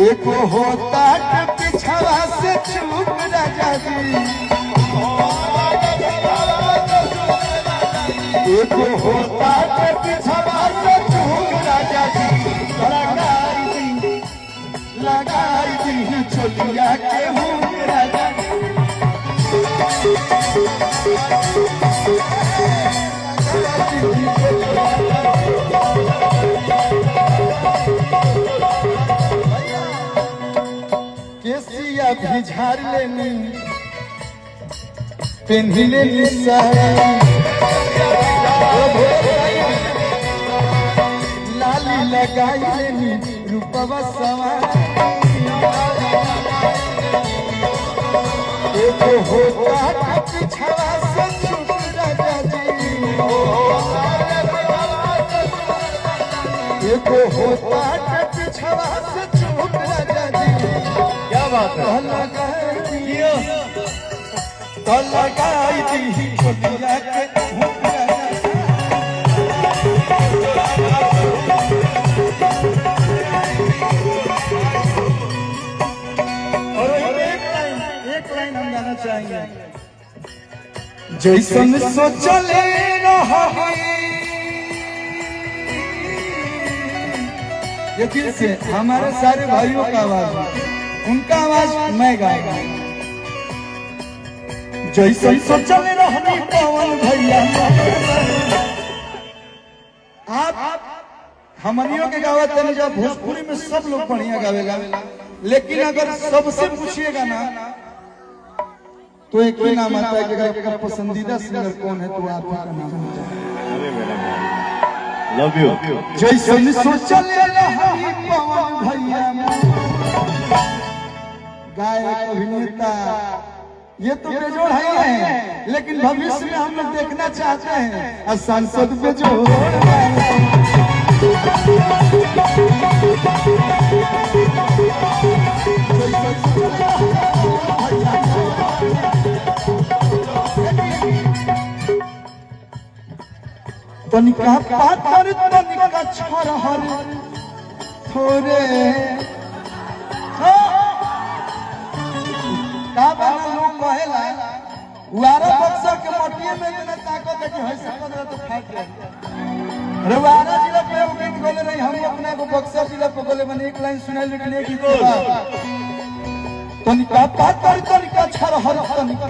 एक होता पिछवा से चूक राजा जी, एक होता पिछवा से चूक राजा जी, लगाई दी छोलिया के हुक राजा केसिया भी झाड़ लेनी पेन्हिले लाली लगाई लेनी रूपवा सवार एक होता पिछवा से चूक राजा जी, एक होता पिछवा से चूक राजा जी, क्या बात है लगाई दी छोलिया के हुक और एक लाइन हम गाना चाहेंगे। जैसन सोचले ये दिल से हमारे सारे भाइयों का आवाज, उनका आवाज मैं गाएगा। जैसन सोचले रहनी पवन भैया, आप हमनियों के गावत तनी जब भोजपुरी में सब लोग बढ़िया गावेगा, लेकिन अगर सबसे पूछिएगा ना तो एक ही नाम आता है कि आपका पसंदीदा सिंगर कौन है, तो आप का नाम होता है। Love you. जैसन सोचले रहनी पवन भैया, गायक अभिनेता ये तो बेजोड़ है, लेकिन भविष्य में हम लोग देखना चाहते हैं और सांसद बेजोड़। तनिका पातर तनिका छोरहर थोरे का बना लोग कहेला वारा बक्सा के मटिए में इतना ताकत है कि है सकत है तो फाट जाए। अरे वारा जिला पे गीत बोले नहीं, हम अपने को बक्सा जिला पे बोले मैंने एक लाइन सुनाई, लेकिन एक गीत तनिका पातर तनिका छोरहर तनिका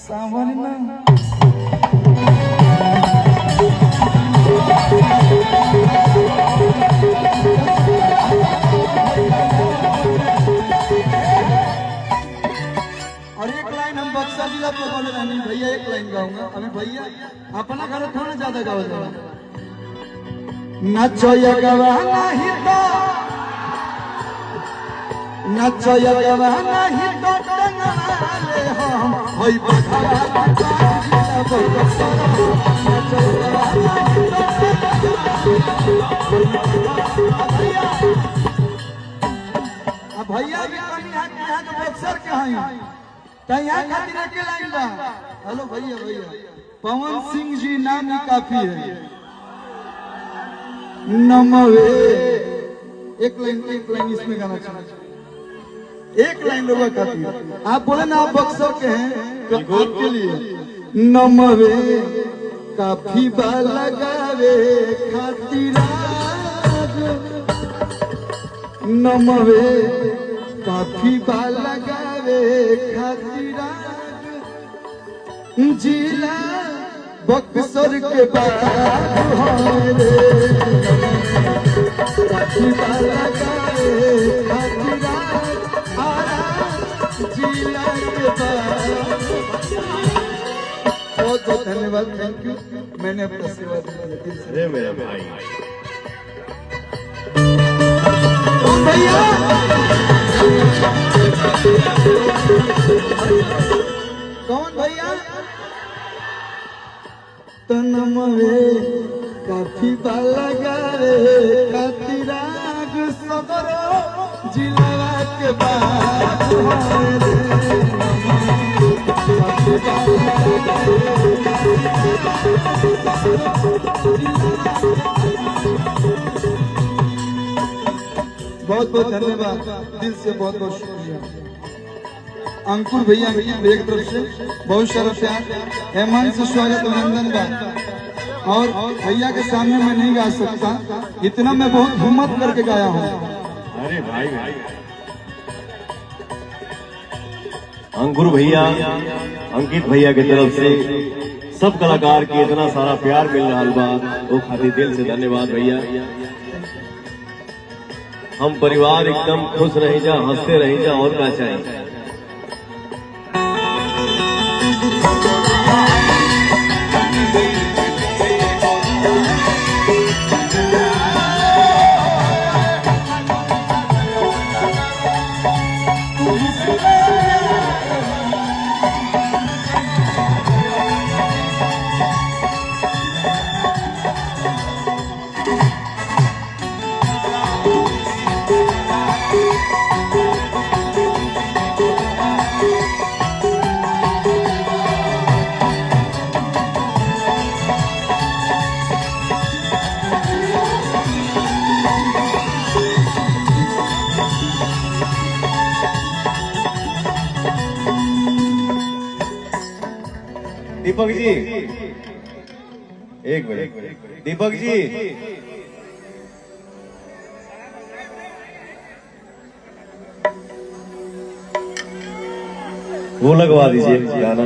सावन ना और एक लाइन हम बक्सा जिला पे बोले नहीं भैया, एक लाइन गाऊंगा अभी भैया, अपना घर थोड़ा ज्यादा गाओ जाओ। नचोया गवा नहीं तो, नचोया गवा नहीं तो टंगाले हम होई बखरा जिला बक्सा, नचोया गवा नहीं तो भैया भी यहाँ के बक्सर के हैं यहाँ खातिर के लाइन बा। हेलो भैया, पवन सिंह जी नाम ही काफी है। नमवे एक लाइन इसमें गाना चाहिए, एक लाइन लोगों काफी है। आप बोले ना आप बक्सर के हैं तो आपके लिए नमवे काफी बा लगावे खातिर, नमवे काफी बा लगावे खातिर, जिला बक्सर के बाद काफी बा लगावे खातिर, जिला के बाद। बहुत बहुत धन्यवाद, थैंक यू। मैंने अपना सेवा दिया मेरा भाई भैया। कौन भैया? तनमवे काफी बाला गारे खातिराग सगरो जिला के बात है रे बहुत बहुत धन्यवाद, दिल से बहुत बहुत शुक्रिया। अंकुर भैया की तरफ से बहुत सारा प्यार, हेमंत से स्वागत अभिनंदन बा। और भैया के सामने मैं नहीं गा सकता, इतना मैं बहुत हिम्मत करके गाया हूँ। अरे भाई अंकुर भैया, अंकित भैया की तरफ से सब कलाकार के इतना सारा प्यार मिल रहा बा, वो खातिर दिल से धन्यवाद भैया। हम परिवार एकदम खुश रही जा, हंसते रही जा, और क्या चाहिए। दीपक जी एक मिनट, दीपक जी वो लगवा दीजिए गाना।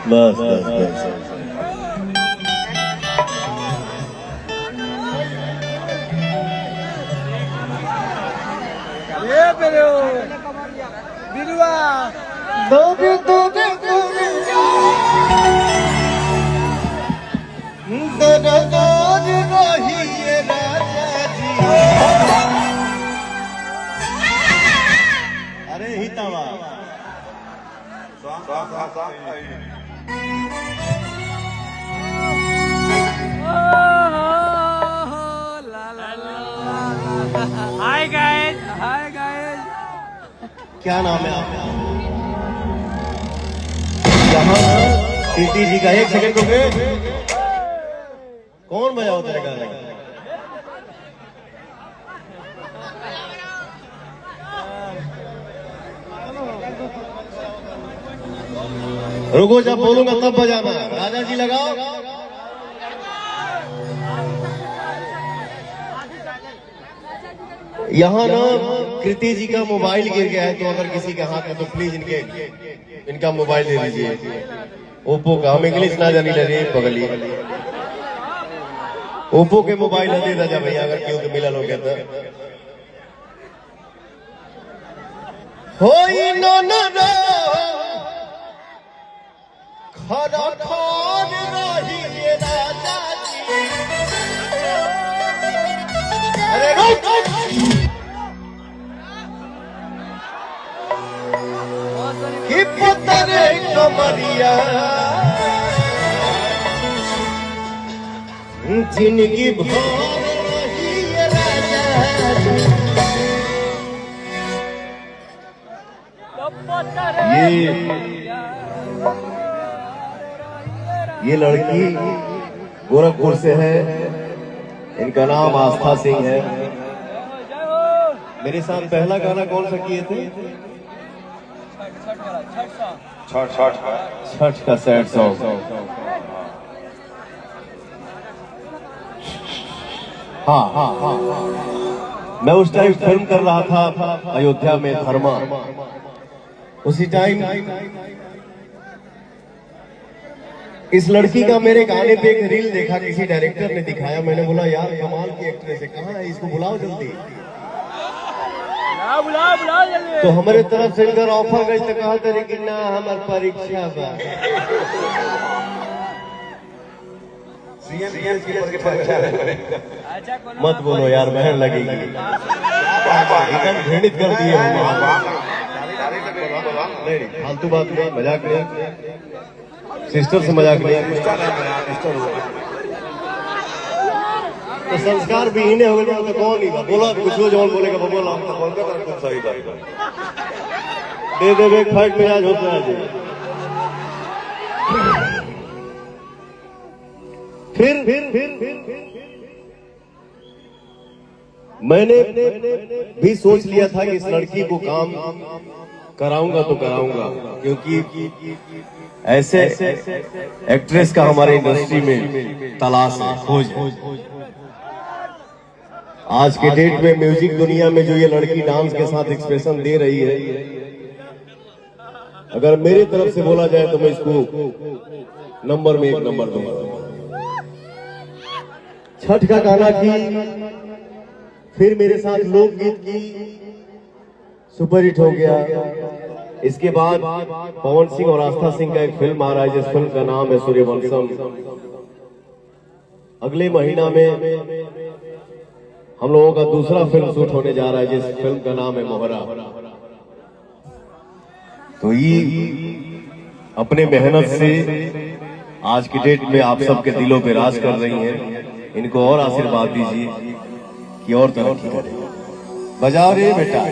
बस बस बस अरे हितावा हाय गाइस, हाय गाइस। क्या नाम है आपका? यहाँ कीर्ति जी का, एक सेकंड रुके, कौन बजा होता है गाना? रुको, जब बोलूंगा तब बजाना। राजा जी लगाओ। यहाँ ना कृति जी का मोबाइल गिर गया है, तो अगर किसी के हाथ में तो प्लीज इनका मोबाइल दे दीजिए। ओप्पो का, हम इंग्लिश ना जानी लगे बगली। ओप्पो के मोबाइल दे राजा भैया, अगर क्यों तो मिला लोग हो खरा खान रही राजा जी। अरे कि पुतरे कमरिया जिंदगी भर रही राजा जी। ये लड़की गोरखपुर से है, इनका नाम आस्था सिंह है। मेरे साथ पहला गाना कौन सा किए थे? छठ का सैड सॉन्ग। हाँ, मैं उस टाइम फिल्म कर रहा था अयोध्या में धर्मा। उसी टाइम इस लड़की का मेरे गाने पे एक रील देखा, किसी डायरेक्टर ने दिखाया। मैंने बोला यार कमाल की एक्ट्रेस है, कहाँ है, इसको बुलाओ जल्दी। बुलाओ जल्दी। तो हमारे तरफ से इनका ऑफर गई तो कहा था कि ना हमार परीक्षा बा। मत बोलो यार, बहन लगेगी। एकदम घृणित कर दिए फालतू बात नहीं, मजाक नहीं, सिस्टर से मजाक नहीं। तो संस्कार भी इन्हें हो गए तो कौन नहीं बोला कुछ जो बोलेगा वो बोला हम तो कौन का कुछ सही बात दे दे फट मिजाज होता है फिर मैंने भी सोच लिया था कि इस लड़की को काम कराऊंगा तो कराऊंगा, क्योंकि ऐसे एक्ट्रेस का हमारे इंडस्ट्री में तलाश है, खोज है। आज के डेट में म्यूजिक दुनिया में जो ये लड़की डांस के साथ एक्सप्रेशन दे रही है, अगर मेरी तरफ से बोला जाए तो मैं इसको नंबर में 1 नंबर दूंगा। छठ का गाना की, फिर मेरे साथ लोकगीत की, सुपरहिट हो गया। इसके बाद पवन सिंह और आस्था सिंह का एक फिल्म आ रहा है जिस फिल्म का नाम है सूर्यवंशम। अगले महीना में हम लोगों का दूसरा फिल्म शूट होने जा रहा है जिस फिल्म का नाम है मोहरा। तो ये अपने मेहनत से आज की डेट में आप सबके दिलों पे राज कर रही हैं। इनको और आशीर्वाद दीजिए कि और तरक्की करें। बजाओ रे बेटा।